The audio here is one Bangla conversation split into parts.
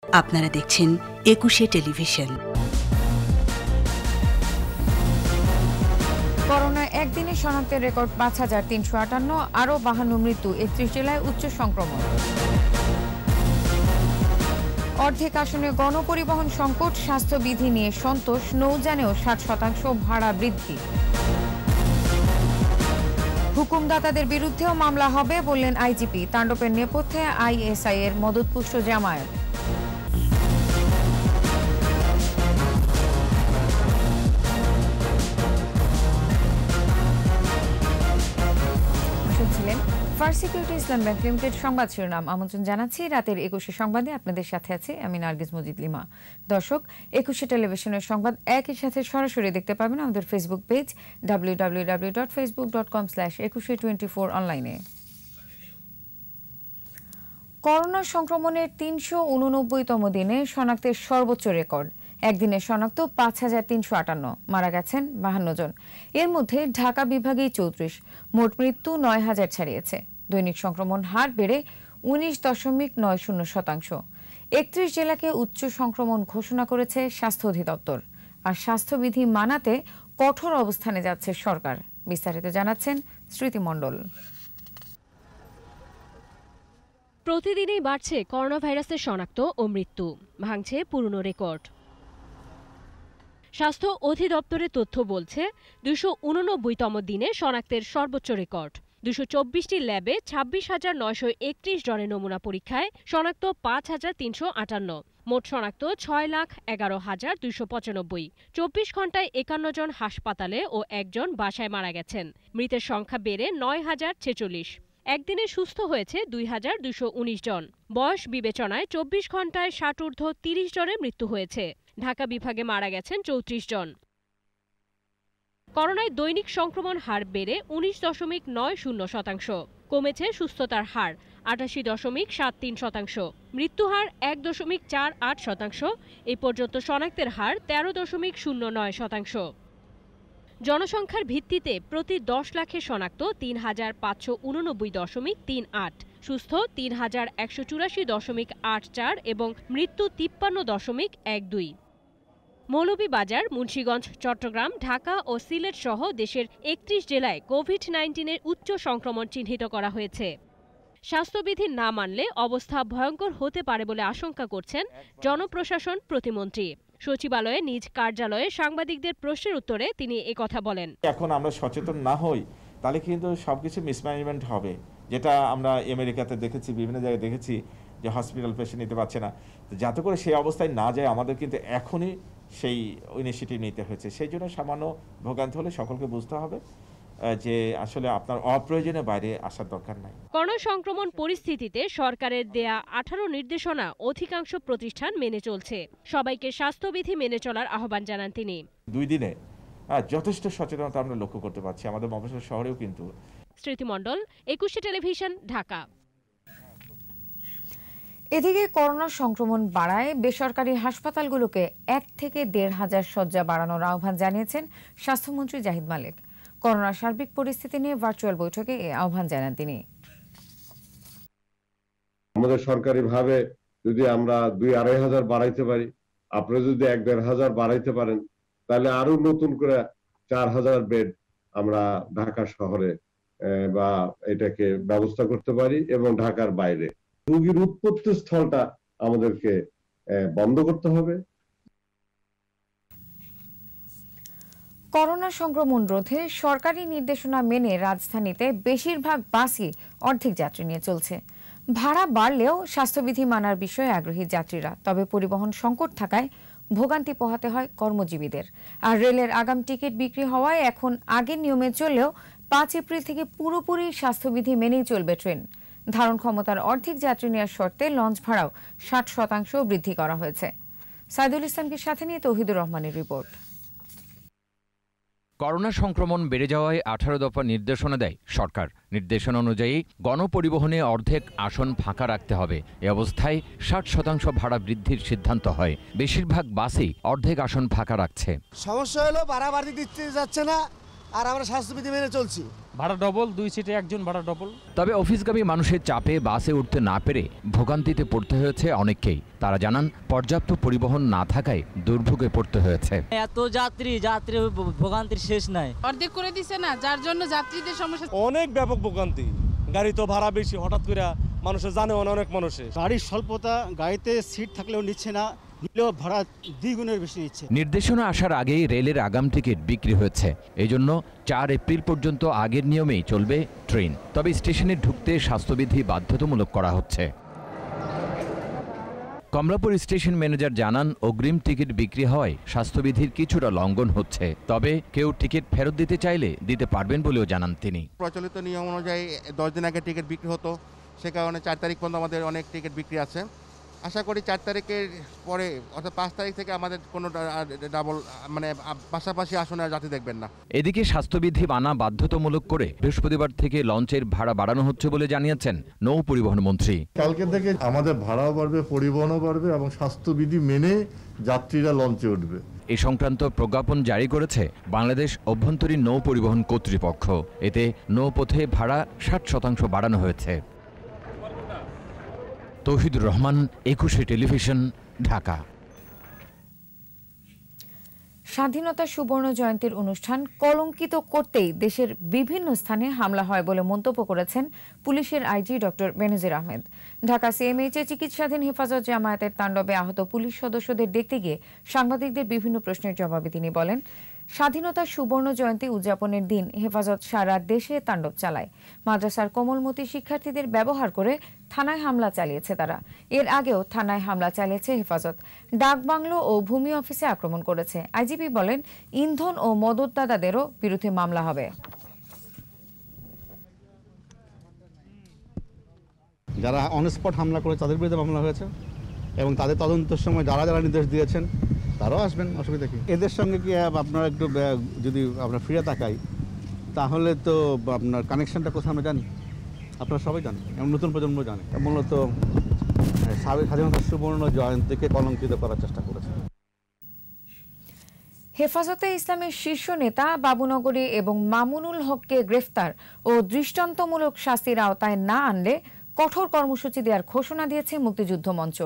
আপনারা দেখছেন একুশে টেলিভিশন। করোনায় একদিনে শনাক্তের রেকর্ড ৫,৩৫৮, আরও ৫২ মৃত্যু, ৩১ জেলায় উচ্চ সংক্রমণ। অর্ধেক আসনে গণপরিবহন সংকট, স্বাস্থ্যবিধি নিয়ে সন্তোষ, নৌযানেও ৬০% ভাড়া বৃদ্ধি। হুকুমদাতাদের বিরুদ্ধেও মামলা হবে বললেন আইজিপি, তাণ্ডবের নেপথ্যে আইএসআই এর মদতপুষ্ট জামায়াত। শুনছিলেন ফার্স্ট সিকিউরিটি ইসলাম ব্যাংক লিমিটেড সংবাদ শিরোনাম। আমন্ত্রণ জানাচ্ছি রাতের ২১ সংবাদে, আপনাদের সাথে আছি আমি নার্গিস মজিদ লিমা। দর্শক, ২১ টেলিভিশনের সংবাদ একই সাথে সরাসরি দেখতে পাবেন আমাদের ফেসবুক পেজ www.facebook.com/2124 অনলাইনে। করোনা সংক্রমণের ৩৮৯তম দিনে শনাক্তের সর্বোচ্চ রেকর্ড। একদিনে শনাক্ত ৫,৩৫৮, মারা গেছেন ৫২ জন। এর মধ্যে ঢাকা বিভাগেই ৩৪, মোট মৃত্যু ৯,০০০ ছাড়িয়েছে। দৈনিক সংক্রমণ হার বেড়ে ১৯.৯০%। ৩১ জেলাকে উচ্চ সংক্রমণ ঘোষণা করেছে স্বাস্থ্য অধিদপ্তর। আর স্বাস্থ্যবিধি মানাতে কঠোর অবস্থানে যাচ্ছে সরকার। বিস্তারিত জানাচ্ছেন স্মৃতি মণ্ডল। প্রতিদিনই বাড়ছে করোনা ভাইরাসের শনাক্ত ও মৃত্যু, ভাঙছে পুরনো রেকর্ড। স্বাস্থ্য অধিদপ্তরের তথ্য বলছে ২৮৯তম দিনে শনাক্তের সর্বোচ্চ রেকর্ড। ২২৪টি ল্যাবে ২৬,৯৩১ জনের নমুনা পরীক্ষায় শনাক্ত ৫,৩৫৮। মোট শনাক্ত ৬,১১,২৯৫। ২৪ ঘণ্টায় ৫১ জন হাসপাতালে ও ১ জন বাসায় মারা গেছেন। মৃতের সংখ্যা বেড়ে ৯,০৪৬। একদিনে সুস্থ হয়েছে ২,২১৯ জন। বয়স বিবেচনায় ২৪ ঘণ্টায় ৬০ ঊর্ধ্ব ৩০ জনের মৃত্যু হয়েছে। ঢাকা বিভাগে মারা গেছেন ৩৪ জন। করোনায় দৈনিক সংক্রমণ হার বেড়ে ১৯.৯০%। কমেছে সুস্থতার হার ৮৮.৭৩%। মৃত্যুহার ১.৪৮%। এ পর্যন্ত শনাক্তের হার ১৩.০৯%। জনসংখ্যার ভিত্তিতে প্রতি ১০ লাখে শনাক্ত ৩,৫৮৯.৩৮, সুস্থ ৩,১৮৪.৮৪ এবং মৃত্যু ৫৩.১২। মৌলভীবাজার, মুন্সিগঞ্জ, চট্টগ্রাম, ঢাকা ও সিলেট সহ দেশের ৩১ জেলায় কোভিড-১৯-এর উচ্চ সংক্রমণ চিহ্নিত করা হয়েছে। স্বাস্থ্যবিধি না মানলে অবস্থা ভয়ঙ্কর হতে পারে বলে আশঙ্কা করছেন জনপ্রশাসন প্রতিমন্ত্রী। সচিবালয়ে নিজ কার্যালয়ে সাংবাদিকদের প্রশ্নের উত্তরে তিনি একথা বলেন। এখন আমরা সচেতন না হই তাহলে কিন্তু সবকিছু মিসম্যানেজমেন্ট হবে, যেটা আমরা আমেরিকাতে দেখেছি, বিভিন্ন জায়গায় দেখেছি যে হসপিটাল পেশেন্ট নিতে পারছে না। যাতে করে সেই অবস্থায় না যায় আমাদের কিন্তু এখনই সেই ইনিশিয়েটিভ নিতে হয়েছে। সেই জন্য সামান্য ভোগান্তি হলে সকলকে বুঝতে হবে যে আসলে আপনার অপ্রয়োজনে বাইরে আসার দরকার নাই। করোনা সংক্রমণ পরিস্থিতিতে সরকারের দেয়া 18 নির্দেশনা অধিকাংশ প্রতিষ্ঠান মেনে চলছে। সবাইকে স্বাস্থ্যবিধি মেনে চলার আহ্বান জানান তিনি। 2 দিনে যথেষ্ট সচেতনতা আমরা লক্ষ্য করতে পারছি আমাদের মফস্বল শহরেও। কিন্তু স্মৃতি মণ্ডল, ২১ টেলিভিশন, ঢাকা। এদিকে করোনা সংক্রমণ বাড়ায় বেসরকারি হাসপাতালগুলোকে ১ থেকে ১,৫০০ শয্যা বাড়ানোর আহ্বান জানিয়েছেন স্বাস্থ্যমন্ত্রী জাহিদ মালেক। করোনার সার্বিক পরিস্থিতি নিয়ে ভার্চুয়াল বৈঠকে এই আহ্বান জানান তিনি। আমাদের সরকারিভাবে যদি আমরা ২-২.৫ হাজার বাড়াইতে পারি, আপনারা যদি ১-১.৫ হাজার বাড়াইতে পারেন, তাহলে আরো নতুন করে ৪,০০০ বেড আমরা ঢাকা শহরে বা এটাকে ব্যবস্থা করতে পারি এবং ঢাকার বাইরে। রোগীর উৎপত্তি স্থলটা আমাদেরকে বন্ধ করতে হবে। করোনা সংক্রমণ রোধে সরকারি নির্দেশনা মেনে রাজধানীতে বেশিরভাগ বাসই অর্ধেক যাত্রী নিয়ে চলছে। ভাড়া বাড়লেও স্বাস্থ্যবিধি মানার বিষয়ে আগ্রহী যাত্রীরা। তবে পরিবহন সংকট থাকায় ভোগান্তি পোহাতে হয় কর্মজীবীদের। আর রেলের আগাম টিকিট বিক্রি হওয়ায় এখন আগের নিয়মে চললেও ৫ এপ্রিল থেকে পুরোপুরি স্বাস্থ্যবিধি মেনেই চলবে ট্রেন। ধারণ ক্ষমতার অর্ধেক যাত্রী নেওয়ার শর্তে লঞ্চ ভাড়াও ৬০% বৃদ্ধি করা হয়েছে। সাইদুল ইসলামকে সাথে নিয়ে তৌহিদুর রহমানের রিপোর্ট। করোনা সংক্রমণ বেড়ে যাওয়ায় ১৮ দফা নির্দেশনা দেয় সরকার। নির্দেশনা অনুযায়ী গণপরিবহনে অর্ধেক আসন ফাঁকা রাখতে হবে। এ অবস্থায় ৬০% ভাড়া বৃদ্ধির সিদ্ধান্ত হয়। বেশিরভাগ বাসই অর্ধেক আসন ফাঁকা রাখছে। সমস্যা হলো ভাড়া বাড়ি দিতে যাচ্ছে না, আর আমরা স্বাস্থ্যবিধি মেনে চলছি। ভাড়া ডবল, 2 সিটে একজন ভাড়া ডবল। তবে অফিসগামী মানুষের চাপে বাসে উঠতে না পেরে ভোগান্তিতে পড়তে হয়েছে অনেককেই। তারা জানান পর্যাপ্ত পরিবহন না থাকায় দুর্ভোগে পড়তে হয়েছে। এত যাত্রী ভোগান্তির শেষ নাই। অর্ধেক করে দিছে না, যার জন্য যাত্রীদের সমস্যা অনেক ব্যাপক ভোগান্তি। গাড়ি তো ভাড়া বেশি, হঠাৎ করে মানুষের জানে অনেক মানুষের গাড়ির স্বল্পতা, গাড়িতে সিট থাকলেও নিচ্ছে না, নিলেও ভাড়া দ্বিগুণের বেশি নিচ্ছে। নির্দেশনা আসার আগেই রেলের আগাম টিকিট বিক্রি হয়েছে। এই জন্য 4 এপ্রিল পর্যন্ত আগের নিয়মেই চলবে ট্রেন। তবে স্টেশনে ঢুকতে স্বাস্থ্যবিধি বাধ্যতামূলক করা হচ্ছে। কমলাপুর স্টেশন ম্যানেজার জানান অগ্রিম টিকিট বিক্রি হওয়ায় স্বাস্থ্যবিধির কিছুটা লঙ্ঘন হচ্ছে। তবে কেউ টিকিট ফেরত দিতে চাইলে দিতে পারবেন বলেও জানান তিনি। প্রচলিত নিয়ম অনুযায়ী 10 দিন আগে টিকিট বিক্রি হতো, সে কারণে 4 তারিখ পর্যন্ত আমাদের অনেক টিকিট বিক্রি আছে। আশা করি 4 তারিখের পরে অর্থাৎ 5 তারিখ থেকে আমাদের কোনো ডাবল পাশাপাশি আসনে যাত্রী দেখবেন না। এদিকে স্বাস্থ্যবিধি মানা বাধ্যতামূলক করে বৃহস্পতিবার থেকে লঞ্চের ভাড়া বাড়ানো হচ্ছে বলে জানিয়েছেন নৌ পরিবহন মন্ত্রী। কালকে থেকে আমাদের ভাড়াও বাড়বে, পরিবহনও বাড়বে এবং স্বাস্থ্যবিধি মেনে যাত্রীরা লঞ্চে উঠবে। এ সংক্রান্ত প্রজ্ঞাপন জারি করেছে বাংলাদেশ অভ্যন্তরীণ নৌ পরিবহন কর্তৃপক্ষ। এতে নৌপথে ভাড়া 60% বাড়ানো হয়েছে। তৌহিদুর রহমান, 21 টেলিভিশন, ঢাকা। স্বাধীনতা সুবর্ণ জয়ন্তীর অনুষ্ঠান কলঙ্কিত করতেই দেশের বিভিন্ন স্থানে হামলা হয় বলে মন্তব্য করেছেন পুলিশের আইজি ডক্টর বেনজির আহমেদ। ঢাকা সিএমএইচে চিকিৎসাধীন হেফাজত জামায়াতের তাণ্ডবে আহত পুলিশ সদস্যদের দেখতে গিয়ে সাংবাদিকদের বিভিন্ন প্রশ্নের জবাবে তিনি বলেন, স্বাধীনতা সুবর্ণ জয়ন্তী উদযাপনের দিন হেফাজত সারা দেশে তাণ্ডব চালায়। মাদ্রাসার কোমলমতি শিক্ষার্থীদের ব্যবহার করে থানায় হামলা চালিয়েছে তারা। এর আগেও থানায় হামলা চালিয়েছে হেফাজত। ডাকবাংলো ও ভূমি অফিসে আক্রমণ করেছে। আইজিপি বলেন, ইন্ধন ও মদতদাতাদেরও বিরুদ্ধে মামলা হবে। যারা অনস্পট হামলা করে তাদের বিরুদ্ধে মামলা হয়েছে এবং তাদের তদন্তের সময় যারা যারা নির্দেশ দিয়েছেন তারাও আসবেন, অসুবিধা কি? এদের সঙ্গে কি আপনারা একটু যদি আমরা ফিরে তাকাই তাহলে তো আপনার কানেকশনটা কোথাও আমরা জানি, আপনারা সবাই জানেন এবং নতুন প্রজন্ম জানে। মূলত স্বাধীনতা সুবর্ণ জয়ন্তীকে কলঙ্কিত করার চেষ্টা করেছে। হেফাজতে ইসলামের শীর্ষ নেতা বাবুনগরী এবং মামুনুল হককে গ্রেফতার ও দৃষ্টান্তমূলক শাস্তির আওতায় না আনলে কঠোর কর্মসূচি দেওয়ার ঘোষণা দিয়েছে মুক্তিযুদ্ধ মঞ্চ।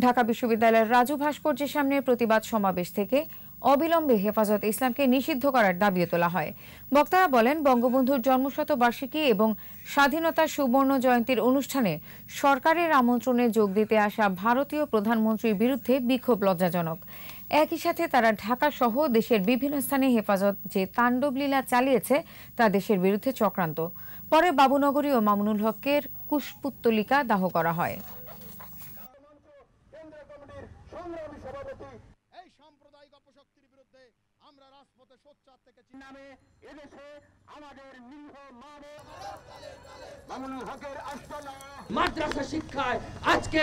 ঢাকা বিশ্ববিদ্যালয়ের রাজু ভাস্কর্যের সামনে প্রতিবাদ সমাবেশ থেকে অবিলম্বে হেফাজত ইসলামকে নিষিদ্ধ করার দাবিও তোলা হয়। বক্তারা বলেন, বঙ্গবন্ধুর জন্মশতবার্ষিকী এবং স্বাধীনতা সুবর্ণ জয়ন্তীর অনুষ্ঠানে সরকারের আমন্ত্রণে যোগ দিতে আসা ভারতীয় প্রধানমন্ত্রীর বিরুদ্ধে বিক্ষোভ লজ্জাজনক। একই সাথে তারা ঢাকা সহ দেশের বিভিন্ন স্থানে হেফাজত যে তাণ্ডবলীলা চালিয়েছে তা দেশের বিরুদ্ধে চক্রান্ত। পরে বাবুনগরী ও মামুনুল হকের কুশপুত্তলিকা দাহ করা হয়। মাদ্রাসা শিক্ষায় আজকে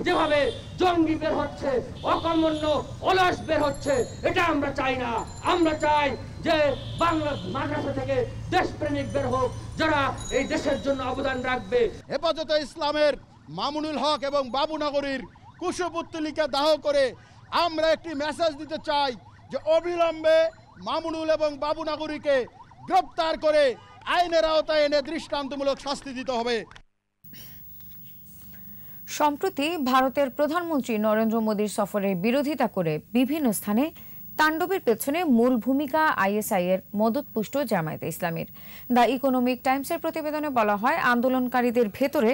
যেভাবে জঙ্গি বের হচ্ছে, অকর্মণ্য অলস বের হচ্ছে, এটা আমরা চাই না। আমরা চাই যে বাংলা মাদ্রাসা থেকে দেশপ্রেমিক বের হোক, যারা এই দেশের জন্য অবদান রাখবে। হেফাজতে ইসলামের মামুনুল হক এবং বাবুনগরীর কুশপুত্তলিকা দাহ করে আমরা একটি মেসেজ দিতে চাই যে অবিলম্বে মামুনুল এবং বাবুনগরীকে গ্রেফতার করে আইনের আওতায় এনে দৃষ্টান্তমূলক শাস্তি দিতে হবে। সম্প্রতি ভারতের প্রধানমন্ত্রী নরেন্দ্র মোদীর সফরের বিরোধিতা করে বিভিন্ন স্থানে তাণ্ডবের পেছনে মূল ভূমিকা আইএসআই এর মদতপুষ্ট জামায়াতে ইসলামীর। দ্য ইকোনমিক টাইমসের প্রতিবেদনে বলা হয়, আন্দোলনকারীদের ভেতরে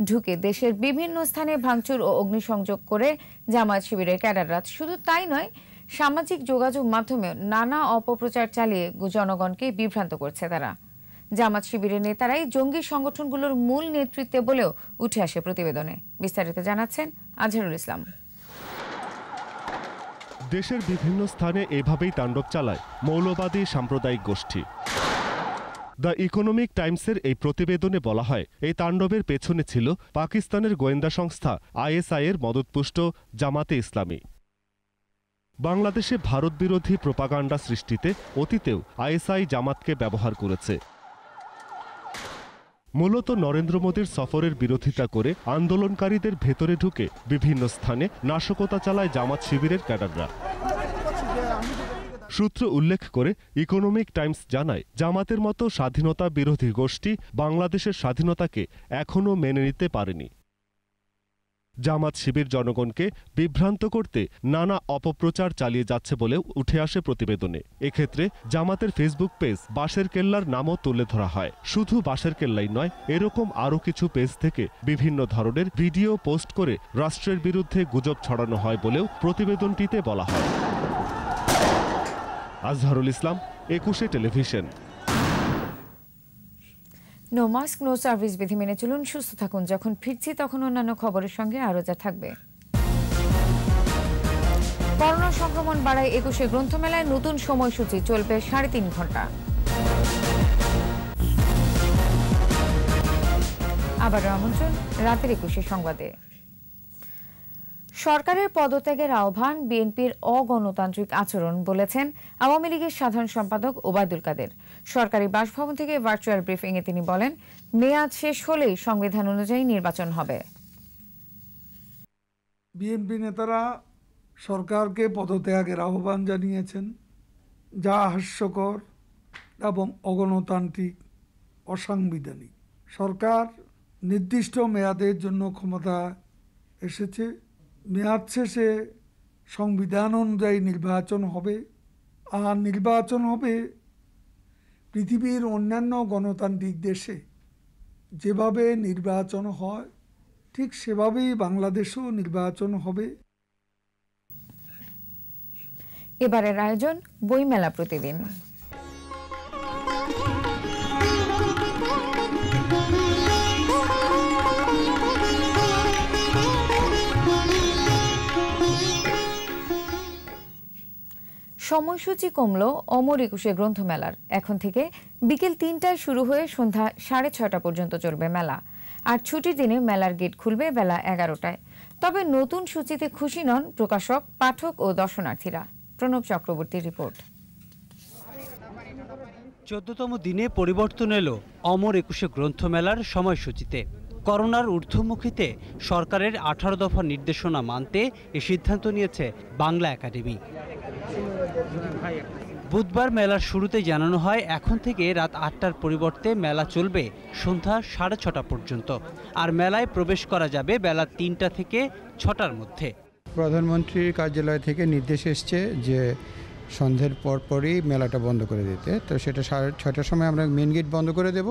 ঢুকে দেশের বিভিন্ন স্থানে ভাঙচুর ও অগ্নিসংযোগ করে জামায়াত শিবিরের ক্যাডাররা শুধু তাই নয়, সামাজিক যোগাযোগ মাধ্যমে নানা অপপ্রচার চালিয়ে জনগণকে বিভ্রান্ত করছে তারা। জামাত শিবিরের নেতারাই জঙ্গি সংগঠনগুলোর মূল নেতৃত্বে বলেও উঠে আসে প্রতিবেদনে। বিস্তারিত জানাচ্ছেন আজহারুল ইসলাম। দেশের বিভিন্ন স্থানে এভাবেই তাণ্ডব চালায় মৌলবাদী সাম্প্রদায়িক গোষ্ঠী। দ্য ইকোনমিক টাইমসের এই প্রতিবেদনে বলা হয়, এই তাণ্ডবের পেছনে ছিল পাকিস্তানের গোয়েন্দা সংস্থা আইএসআই এর মদতপুষ্ট জামাতে ইসলামী। বাংলাদেশে ভারত বিরোধী প্রোপাগান্ডা সৃষ্টিতে অতীতেও আইএসআই জামাতকে ব্যবহার করেছে। মূলত নরেন্দ্র মোদীর সফরের বিরোধিতা করে আন্দোলনকারীদের ভেতরে ঢুকে বিভিন্ন স্থানে নাশকতা চালায় জামাত শিবিরের ক্যাডাররা। সূত্র উল্লেখ করে ইকোনমিক টাইমস জানায়, জামাতের মতো স্বাধীনতা বিরোধী গোষ্ঠী বাংলাদেশের স্বাধীনতাকে এখনও মেনে নিতে পারেনি। জামাত শিবির জনগণকে বিভ্রান্ত করতে নানা অপপ্রচার চালিয়ে যাচ্ছে বলেও উঠে আসে প্রতিবেদনে। এক্ষেত্রে জামাতের ফেসবুক পেজ বাঁশের কেল্লার নামও তুলে ধরা হয়। শুধু বাঁশের কেল্লাই নয়, এরকম আরও কিছু পেজ থেকে বিভিন্ন ধরনের ভিডিও পোস্ট করে রাষ্ট্রের বিরুদ্ধে গুজব ছড়ানো হয় বলেও প্রতিবেদনটিতে বলা হয়। Azharul Islam, 21 television. No mask no service বিধি মেনে চলুন, সুস্থ থাকুন। যখন ফিরছি তখন অন্যান্য খবরের সঙ্গে আরও যা থাকবে। করোনা সংক্রমণ বাড়ায় 21 গ্রন্থমেলায় নতুন সময়সূচি, চলবে 3.5 ঘন্টা। আবার আমন্ত্রণ রাতের 21 সংবাদে। সরকারের পদত্যাগের আহ্বান বিএনপির অগণতান্ত্রিক আচরণ বলেছেন আওয়ামী লীগের সাধারণ সম্পাদক ওবায়দুল কাদের। সরকারি বাসভবন থেকে ভার্চুয়াল ব্রিফিংয়ে তিনি বলেন, মেয়াদ শেষ হলেই সংবিধান অনুযায়ী নির্বাচন হবে। বিএনপি নেতারা সরকারকে পদত্যাগের আহ্বান জানিয়েছেন, যা হাস্যকর এবং অগণতান্ত্রিক, অসাংবিধানিক। সরকার নির্দিষ্ট মেয়াদের জন্য ক্ষমতা এসেছে, মেয়াদ শেষে সংবিধান অনুযায়ী নির্বাচন হবে, আর নির্বাচন হবে পৃথিবীর অন্যান্য গণতান্ত্রিক দেশে যেভাবে নির্বাচন হয় ঠিক সেভাবেই বাংলাদেশেও নির্বাচন হবে। এবারের আয়োজন বইমেলা প্রতিদিন। সময়সূচি কমল অমর 21 গ্রন্থমেলার। এখন থেকে বিকেল 3টায় শুরু হয়ে সন্ধ্যা 6:30 পর্যন্ত চলবে মেলা। আর ছুটির দিনে মেলার গেট খুলবে বেলা 11টায়। তবে নতুন সূচিতে খুশি নন প্রকাশক, পাঠক ও দর্শনার্থীরা। প্রণব চক্রবর্তীর রিপোর্ট। 14তম দিনে পরিবর্তন এলো অমর 21 গ্রন্থমেলার সময়সূচিতে। করোনার ঊর্ধ্বমুখীতে সরকারের 18 দফা নির্দেশনা মানতে এ সিদ্ধান্ত নিয়েছে বাংলা একাডেমি। বুধবার মেলার শুরুতে জানানো হয়, এখন থেকে রাত 8টার পরিবর্তে মেলা চলবে সন্ধ্যা 6:30 পর্যন্ত। আর মেলায় প্রবেশ করা যাবে বেলা 3টা থেকে 6টার মধ্যে। প্রধানমন্ত্রীর কার্যালয় থেকে নির্দেশ এসছে যে সন্ধ্যের পরপরই মেলাটা বন্ধ করে দিতে। তো সেটা 6:30টার সময় আমরা মেন গেট বন্ধ করে দেব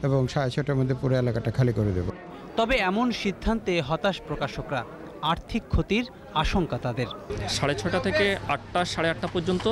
এবং 6:30টার মধ্যে পুরো এলাকাটা খালি করে দেব। তবে এমন সিদ্ধান্তে হতাশ প্রকাশকরা। আর্থিক ক্ষতির আশঙ্কা তাদের। 6:30 থেকে 8টা, 8:30 পর্যন্ত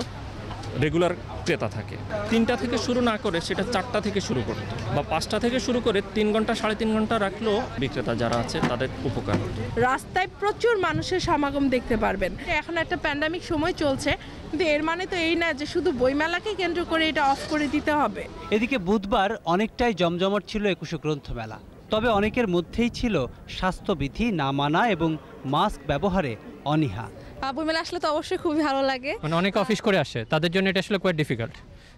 রেগুলার ক্রেতা থাকে। 3টা থেকে শুরু না করে সেটা 4টা থেকে শুরু করতে, বা 5টা থেকে শুরু করে 3 ঘন্টা 3.5 ঘন্টা রাখলেও বিক্রেতা যারা আছে তাদের উপকার হতো। রাস্তায় প্রচুর মানুষের সমাগম দেখতে পারবেন। এখন একটা প্যান্ডামিক সময় চলছে, কিন্তু এর মানে তো এই না যে শুধু বইমেলাকে কেন্দ্র করে এটা অফ করে দিতে হবে। এদিকে বুধবার অনেকটাই জমজমাট ছিল 21 গ্রন্থমেলা। তবে অনেকের মধ্যেই ছিল স্বাস্থ্যবিধি না মানা এবং মাস্ক ব্যবহারে অনীহা। বইমেলা আসলে তো অবশ্যই খুবই ভালো লাগে। মানে অনেক অফিস করে আসে, তাদের জন্য এটা আসলে কোয়াইট ডিফিকাল্ট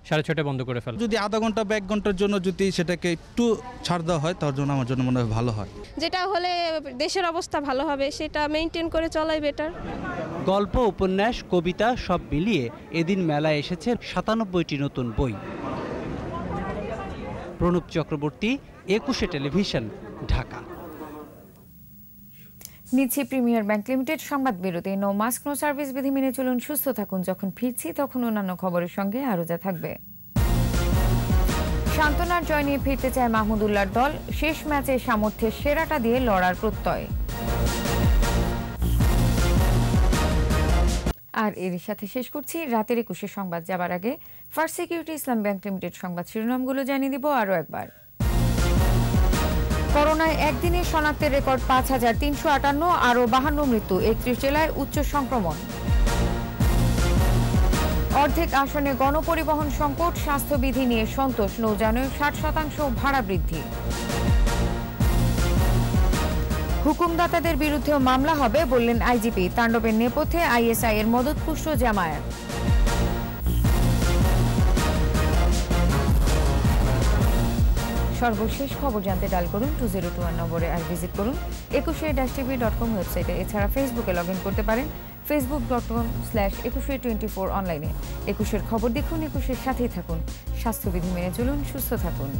6:30 বন্ধ করে ফেলা। যদি আধা ঘন্টা বা 1 ঘন্টার জন্য যদি সেটাকে একটু ছাড় দেওয়া হয় তার জন্য আমার জন্য মনে হয় ভালো হয়। যেটা হলে দেশের অবস্থা ভালো হবে, সেটা মেইনটেইন করে চলাই বেটার। গল্প, উপন্যাস, কবিতা সব মিলিয়ে এদিন মেলায় এসেছে 97টি নতুন বই। প্রণব চক্রবর্তী, 21 টেলিভিশন, ঢাকা। নিচ্ছি প্রিমিয়ার ব্যাংক লিমিটেড সংবাদ বিরতি। নো মাস্ক নো সার্ভিস বিধি মেনে চলুন, সুস্থ থাকুন। যখন ফিরছি তখন অন্যান্য খবরের সঙ্গে আরও যা থাকবে। সান্ত্বনার জয় নিয়ে ফিরতে চায় মাহমুদুল্লাহর দল। শেষ ম্যাচে সামর্থ্যের সেরাটা দিয়ে লড়ার প্রত্যয়। আর এরই সাথে শেষ করছি রাতের 21 সংবাদ। যাবার আগে ফার্স্ট সিকিউরিটি ইসলাম ব্যাংক লিমিটেড সংবাদ শিরোনামগুলো জানিয়ে দিব আরও একবার। করোনায় একদিনে শনাক্তের রেকর্ড 5,358, আরও 52 মৃত্যু। 31 জেলায় উচ্চ সংক্রমণ। অর্ধেক আসনে গণপরিবহন সংকট, স্বাস্থ্যবিধি নিয়ে সন্তোষ। নৌযানে 60% ভাড়া বৃদ্ধি। হুকুমদাতাদের বিরুদ্ধেও মামলা হবে বললেন আইজিপি। তাণ্ডবের নেপথ্যে আইএসআই এর মদতপুষ্ট জামায়াত। সর্বশেষ খবর জানতে ডায়াল করুন 2021 নম্বরে আর ভিজিট করুন 21-tv.com ওয়েবসাইটে। এছাড়া ফেসবুকে লগ ইন করতে পারেন facebook.com/2124 অনলাইনে। 21-এর খবর দেখুন, 21-এর সাথেই থাকুন। স্বাস্থ্যবিধি মেনে চলুন, সুস্থ থাকুন।